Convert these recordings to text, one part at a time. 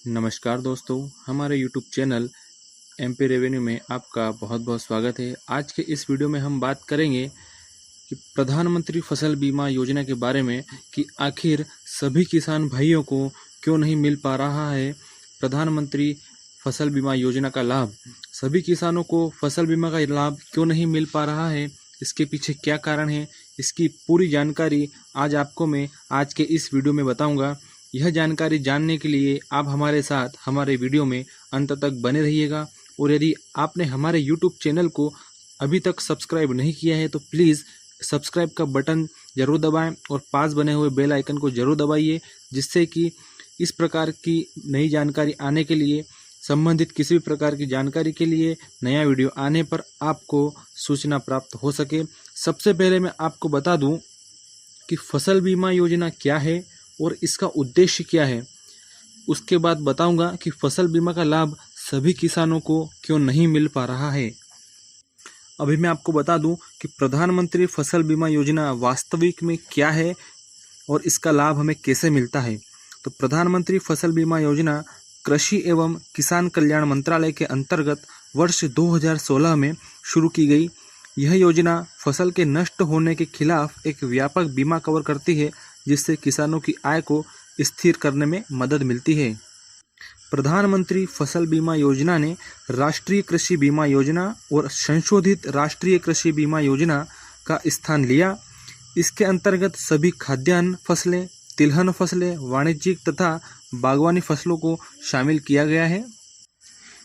नमस्कार दोस्तों, हमारे YouTube चैनल एमपी रेवेन्यू में आपका बहुत बहुत स्वागत है। आज के इस वीडियो में हम बात करेंगे कि प्रधानमंत्री फसल बीमा योजना के बारे में कि आखिर सभी किसान भाइयों को क्यों नहीं मिल पा रहा है प्रधानमंत्री फसल बीमा योजना का लाभ। सभी किसानों को फसल बीमा का लाभ क्यों नहीं मिल पा रहा है, इसके पीछे क्या कारण है, इसकी पूरी जानकारी आज आपको मैं आज के इस वीडियो में बताऊंगा। यह जानकारी जानने के लिए आप हमारे साथ हमारे वीडियो में अंत तक बने रहिएगा। और यदि आपने हमारे YouTube चैनल को अभी तक सब्सक्राइब नहीं किया है तो प्लीज़ सब्सक्राइब का बटन ज़रूर दबाएं और पास बने हुए बेल आइकन को ज़रूर दबाइए, जिससे कि इस प्रकार की नई जानकारी आने के लिए, संबंधित किसी भी प्रकार की जानकारी के लिए नया वीडियो आने पर आपको सूचना प्राप्त हो सके। सबसे पहले मैं आपको बता दूं कि फसल बीमा योजना क्या है और इसका उद्देश्य क्या है। उसके बाद बताऊंगा कि फसल बीमा का लाभ सभी किसानों को क्यों नहीं मिल पा रहा है। अभी मैं आपको बता दूं कि प्रधानमंत्री फसल बीमा योजना वास्तविक में क्या है और इसका लाभ हमें कैसे मिलता है। तो प्रधानमंत्री फसल बीमा योजना कृषि एवं किसान कल्याण मंत्रालय के अंतर्गत वर्ष 2016 में शुरू की गई। यह योजना फसल के नष्ट होने के खिलाफ एक व्यापक बीमा कवर करती है, जिससे किसानों की आय को स्थिर करने में मदद मिलती है। प्रधानमंत्री फसल बीमा योजना ने राष्ट्रीय कृषि बीमा योजना और संशोधित राष्ट्रीय कृषि बीमा योजना का स्थान लिया। इसके अंतर्गत सभी खाद्यान्न फसलें, तिलहन फसलें, वाणिज्यिक तथा बागवानी फसलों को शामिल किया गया है।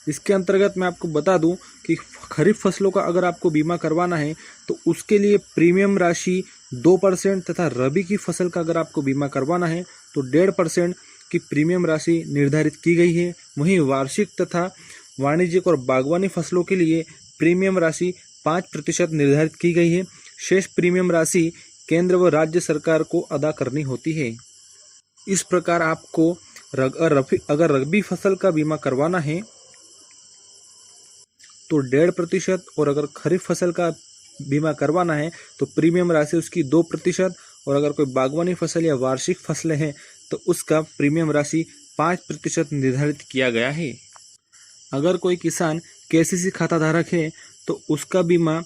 इसके अंतर्गत मैं आपको बता दूं कि खरीफ फसलों का अगर आपको बीमा करवाना है तो उसके लिए प्रीमियम राशि 2% तथा रबी की फसल का अगर आपको बीमा करवाना है तो 1.5% की प्रीमियम राशि निर्धारित की गई है। वहीं वार्षिक तथा वाणिज्यिक और बागवानी फसलों के लिए प्रीमियम राशि 5% निर्धारित की गई है। शेष प्रीमियम राशि केंद्र व राज्य सरकार को अदा करनी होती है। इस प्रकार आपको अगर रबी फसल का बीमा करवाना है तो 1.5% और अगर खरीफ फसल का बीमा करवाना है तो प्रीमियम राशि उसकी 2%, और अगर कोई बागवानी फसल या वार्षिक फसलें हैं तो उसका प्रीमियम राशि 5% निर्धारित किया गया है। अगर कोई किसान केसीसी खाता धारक है तो उसका बीमा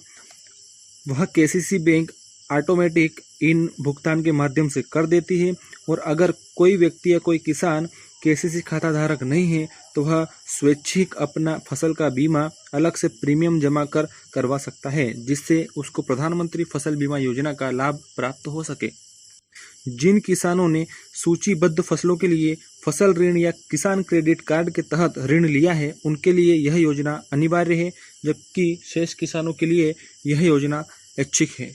वह केसीसी बैंक ऑटोमेटिक इन भुगतान के माध्यम से कर देती है। और अगर कोई व्यक्ति या कोई किसान केसीसी खाता धारक नहीं है तो वह स्वैच्छिक अपना फसल का बीमा अलग से प्रीमियम जमा कर करवा सकता है, जिससे उसको प्रधानमंत्री फसल बीमा योजना का लाभ प्राप्त हो सके। जिन किसानों ने सूचीबद्ध फसलों के लिए फसल ऋण या किसान क्रेडिट कार्ड के तहत ऋण लिया है उनके लिए यह योजना अनिवार्य है, जबकि शेष किसानों के लिए यह योजना ऐच्छिक है।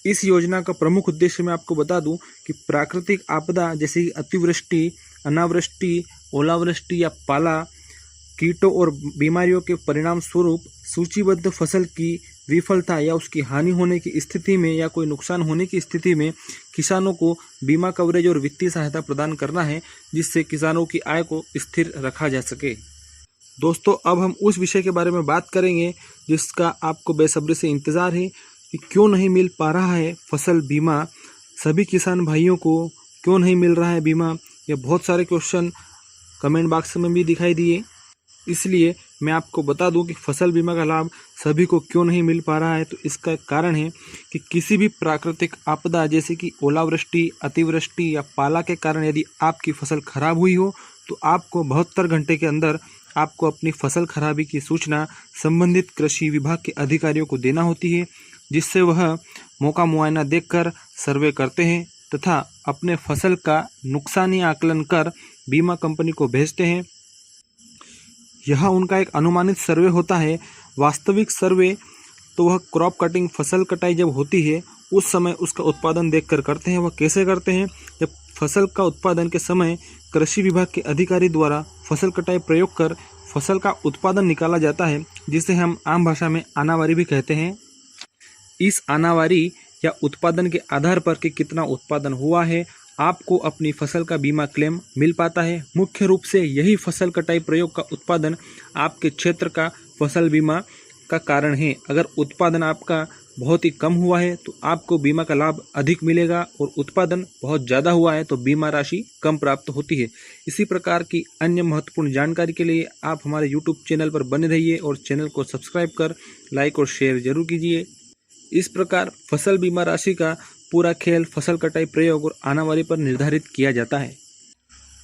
इस योजना का प्रमुख उद्देश्य मैं आपको बता दूं कि प्राकृतिक आपदा जैसे अतिवृष्टि, अनावृष्टि, ओलावृष्टि या पाला, कीटों और बीमारियों के परिणाम स्वरूप सूचीबद्ध फसल की विफलता या उसकी हानि होने की स्थिति में या कोई नुकसान होने की स्थिति में किसानों को बीमा कवरेज और वित्तीय सहायता प्रदान करना है, जिससे किसानों की आय को स्थिर रखा जा सके। दोस्तों, अब हम उस विषय के बारे में बात करेंगे जिसका आपको बेसब्री से इंतज़ार है कि क्यों नहीं मिल पा रहा है फसल बीमा। सभी किसान भाइयों को क्यों नहीं मिल रहा है बीमा। ये बहुत सारे क्वेश्चन कमेंट बॉक्स में भी दिखाई दिए, इसलिए मैं आपको बता दूं कि फसल बीमा का लाभ सभी को क्यों नहीं मिल पा रहा है। तो इसका कारण है कि किसी भी प्राकृतिक आपदा जैसे कि ओलावृष्टि, अतिवृष्टि या पाला के कारण यदि आपकी फसल खराब हुई हो तो आपको 72 घंटे के अंदर आपको अपनी फसल खराबी की सूचना संबंधित कृषि विभाग के अधिकारियों को देना होती है, जिससे वह मौका मुआयना देखकर सर्वे करते हैं तथा अपने फसल का नुकसानी आकलन कर बीमा कंपनी को भेजते हैं। यह उनका एक अनुमानित सर्वे होता है। वास्तविक सर्वे तो वह क्रॉप कटिंग, फसल कटाई जब होती है उस समय उसका उत्पादन देखकर करते हैं। वह कैसे करते हैं? जब फसल का उत्पादन के समय कृषि विभाग के अधिकारी द्वारा फसल कटाई प्रयोग कर फसल का उत्पादन निकाला जाता है, जिसे हम आम भाषा में आनावारी भी कहते हैं। इस आनावारी या उत्पादन के आधार पर कि कितना उत्पादन हुआ है, आपको अपनी फसल का बीमा क्लेम मिल पाता है। मुख्य रूप से यही फसल कटाई प्रयोग का उत्पादन आपके क्षेत्र का फसल बीमा का कारण है। अगर उत्पादन आपका बहुत ही कम हुआ है तो आपको बीमा का लाभ अधिक मिलेगा, और उत्पादन बहुत ज़्यादा हुआ है तो बीमा राशि कम प्राप्त होती है। इसी प्रकार की अन्य महत्वपूर्ण जानकारी के लिए आप हमारे YouTube चैनल पर बने रहिए और चैनल को सब्सक्राइब कर लाइक और शेयर जरूर कीजिए। इस प्रकार फसल बीमा राशि का पूरा खेल फसल कटाई प्रयोग और आनावारी पर निर्धारित किया जाता है।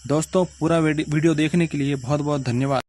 दोस्तों, पूरा वीडियो देखने के लिए बहुत बहुत धन्यवाद।